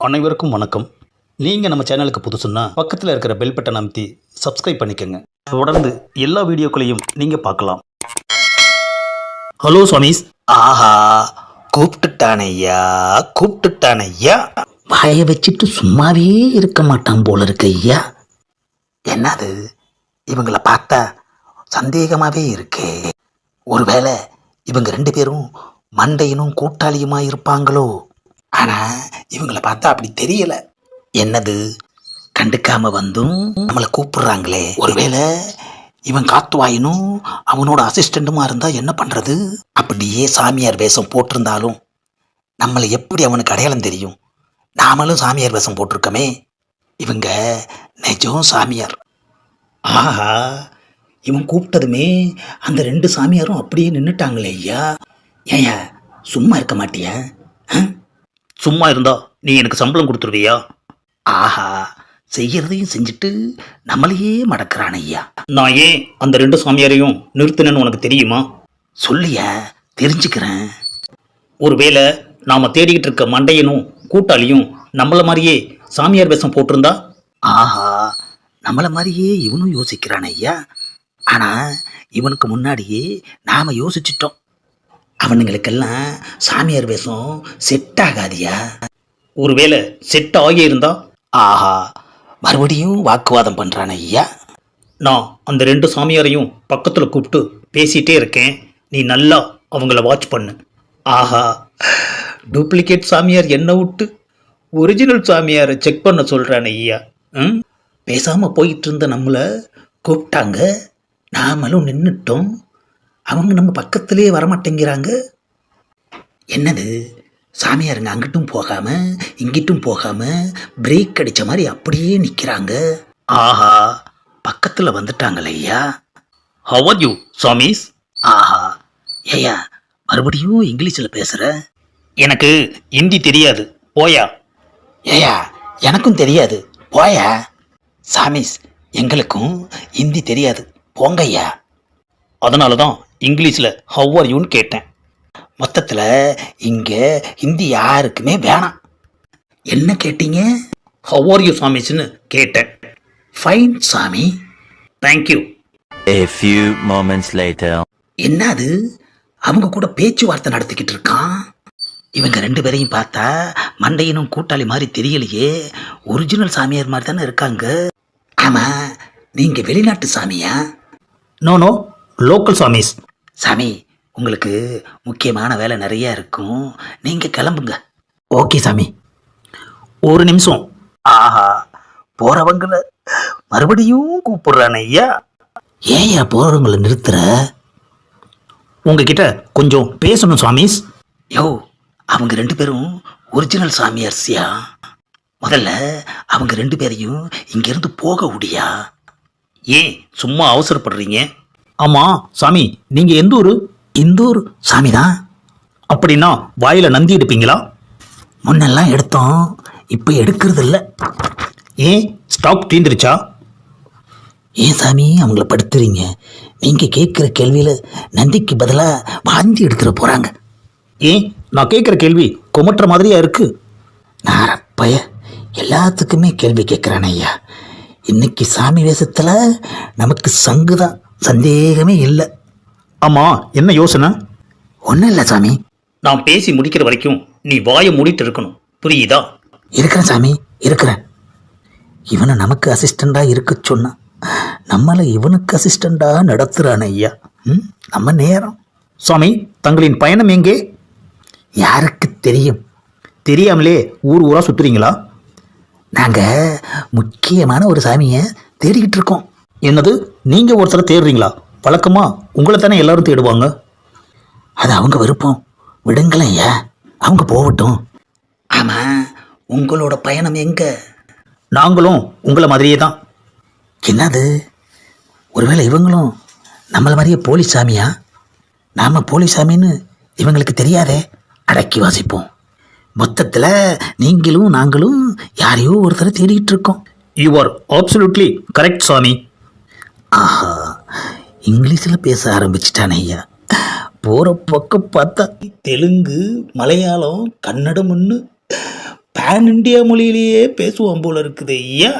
அனைவருக்கும் வணக்கம். நீங்கள் நம்ம சேனலுக்கு புதுசுன்னா பக்கத்தில் இருக்கிற பெல் பட்டன் அமைத்தி சப்ஸ்கிரைப் பண்ணிக்கோங்க. தொடர்ந்து எல்லா வீடியோக்களையும் நீங்கள் பார்க்கலாம். ஹலோ சுவாமிஸ். ஆஹா, கூப்பிட்டுட்டானையா கூப்பிட்டுட்டானையா. வாயை வச்சுட்டு சும்மாவே இருக்க மாட்டான் போல இருக்கு ஐயா. என்னது இவங்களை பார்த்தா சந்தேகமாகவே இருக்கே. ஒருவேளை இவங்க ரெண்டு பேரும் மண்டையனும் கூட்டாளியுமா இருப்பாங்களோ? ஆனால் இவங்களை பார்த்தா அப்படி தெரியல. என்னது கண்டுக்காம வந்தும் நம்மளை கூப்பிடுறாங்களே. ஒருவேளை இவன் காத்துவாயினும் அவனோட அசிஸ்டண்ட்டுமா இருந்தால் என்ன பண்ணுறது? அப்படியே சாமியார் வேஷம் போட்டிருந்தாலும் நம்மளை எப்படி அவனுக்கு அடையாளம் தெரியும்? நாமளும் சாமியார் வேஷம் போட்டிருக்கோமே. இவங்க நிஜம் சாமியார். ஆஹா, இவன் கூப்பிட்டதுமே அந்த ரெண்டு சாமியாரும் அப்படியே நின்றுட்டாங்களே ஐயா. ஏயா சும்மா இருக்க மாட்டியா? சும்மா இருந்தா நீ எனக்கு சம்பளம் கொடுத்துருவியா? ஆஹா, செய்யறதையும் செஞ்சுட்டு நம்மளையே மடக்கிறான் ஐயா. நான் ஏன் அந்த ரெண்டு சாமியாரையும் நிறுத்தினேன்னு உனக்கு தெரியுமா? சொல்லியா, தெரிஞ்சுக்கிறேன். ஒருவேளை நாம் தேடிக்கிட்டு இருக்க மண்டையனும் கூட்டாளியும் நம்மள மாதிரியே சாமியார் வேஷம் போட்டிருந்தா? ஆஹா, நம்மளை மாதிரியே இவனும் யோசிக்கிறான் ஐயா. ஆனால் இவனுக்கு முன்னாடியே நாம் யோசிச்சிட்டோம். அவனுங்களுக்கெல்லாம் சாமியார் வேஷம் செட் ஆகாதியா. ஒருவேளை செட் ஆகியிருந்தா? ஆஹா, மறுபடியும் வாக்குவாதம் பண்ணுறான் ஐயா. நான் அந்த ரெண்டு சாமியாரையும் பக்கத்தில் கூப்பிட்டு பேசிகிட்டே இருக்கேன். நீ நல்லா அவங்கள வாட்ச் பண்ணு. ஆஹா, டூப்ளிகேட் சாமியார் என்ன விட்டு ஒரிஜினல் சாமியாரை செக் பண்ண சொல்கிறான் ஐயா. பேசாமல் போயிட்டு இருந்த நம்மளை கூப்பிட்டாங்க, நாமளும் நின்றுட்டோம். அவங்க நம்ம பக்கத்திலே வரமாட்டேங்கிறாங்க. என்னது சாமியாருங்க அங்கிட்டும் போகாமல் இங்கிட்டும் போகாமல் பிரேக் அடித்த மாதிரி அப்படியே நிற்கிறாங்க. ஆஹா, பக்கத்தில் வந்துட்டாங்களே ஐயா. How are you swamis? ஆஹா, ஏயா மறுபடியும் இங்கிலீஷில் பேசுகிற? எனக்கு ஹிந்தி தெரியாது, போயா. ஏயா எனக்கும் தெரியாது, போயா. சாமிஸ் எங்களுக்கும் ஹிந்தி தெரியாது, போங்கய்யா. அதனால தான் இங்கிலீஷில் ஹவ் ஆர் யூன்னு கேட்டேன். மொத்தத்தில் இங்கே ஹிந்தி யாருக்குமே வேணாம். என்ன கேட்டீங்க? ஹவ் ஆர் யூ சாமிஸ்ன்னு கேட்டேன். ஃபைன் சாமி, thank you. A few moments later. என்னது அவங்க கூட பேச்சுவார்த்தை நடத்திக்கிட்டு இருக்கான். இவங்க ரெண்டு பேரையும் பார்த்தா மண்டையனும் கூட்டாளி மாதிரி தெரியலையே. ஒரிஜினல் சாமியார் மாதிரி தானே இருக்காங்க. ஆமாம், நீங்கள் வெளிநாட்டு சாமியா? No no, local swamis. சாமி, உங்களுக்கு முக்கியமான வேலை நிறையா இருக்கும், நீங்கள் கிளம்புங்க. ஓகே சாமி. ஒரு நிமிஷம். ஆஹா, போகிறவங்கள மறுபடியும் கூப்பிடுறான் ஐயா. ஏயா போகிறவங்கள நிறுத்துற? உங்ககிட்ட கொஞ்சம் பேசணும் சாமிஸ். யோ, அவங்க ரெண்டு பேரும் ஒரிஜினல் சாமியார்சியா? முதல்ல அவங்க ரெண்டு பேரையும் இங்கேருந்து போக முடியா? ஏன் சும்மா அவசரப்படுறீங்க? ஆமாம் சாமி, நீங்கள் எந்த ஊர்? இந்த ஊர் சாமி தான். அப்படின்னா வாயில் நந்தி எடுப்பீங்களா? முன்னெல்லாம் எடுத்தோம், இப்போ எடுக்கிறது இல்லை. ஏன் ஸ்டாக் தீந்துருச்சா? ஏன் சாமி அவங்கள படுத்துறீங்க? நீங்கள் கேட்குற கேள்வியில் நந்திக்கு பதிலாக வாந்தி எடுத்துட போகிறாங்க. ஏன் நான் கேட்குற கேள்வி குமட்டுற மாதிரியா இருக்கு? நாரப்பைய எல்லாத்துக்குமே கேள்வி கேட்குறான் ஐயா. இன்னைக்கு சாமி வேஷத்தில் நமக்கு சங்குதான், சந்தேகமே இல்லை. ஆமாம், என்ன யோசனை? ஒன்றும் இல்லை சாமி. நான் பேசி முடிக்கிற வரைக்கும் நீ வாயை மூடிட்டு இருக்கணும், புரியுதா? இருக்கிறேன் சாமி, இருக்கிறேன். இவனை நமக்கு அசிஸ்டண்டாக இருக்க சொன்னான், நம்மளை இவனுக்கு அசிஸ்டண்டாக நடத்துகிறான் ஐயா. நம்ம நேரம். சாமி, தங்களின் பயணம் எங்கே? யாருக்கு தெரியும்? தெரியாமலே ஊர் ஊராக சுற்றுறீங்களா? நாங்கள் முக்கியமான ஒரு சாமியை தேடிக்கிட்டு இருக்கோம். என்னது, நீங்கள் ஒருத்தரை தேடுறீங்களா? வழக்கமாக உங்களை தானே எல்லாரும் தேடுவாங்க. அது அவங்க விருப்பம், விடுங்களேன் ஐயா, அவங்க போகட்டும். ஆமாம், உங்களோட பயணம் எங்கே? நாங்களும் உங்களை மாதிரியே தான். என்னது, ஒருவேளை இவங்களும் நம்மளை மாதிரியே போலீஸ் சாமியா? நாம் போலீஸ் சாமின்னு இவங்களுக்கு தெரியாதே. அடக்கி வாசிப்போம். மொத்தத்தில் நீங்களும் நாங்களும் யாரையோ ஒருத்தரை தேடிக்கிட்டு இருக்கோம். யூ ஆர் அப்சல்யூட்லி கரெக்ட் சாமி. ஆஹா, இங்கிலீஷில் பேச ஆரம்பிச்சிட்டானே ஐயா. போகிற பக்கம் பார்த்தா தெலுங்கு, மலையாளம், கன்னடம்னு பேன் இண்டியா மொழியிலேயே பேசுவான் போல இருக்குது ஐயா.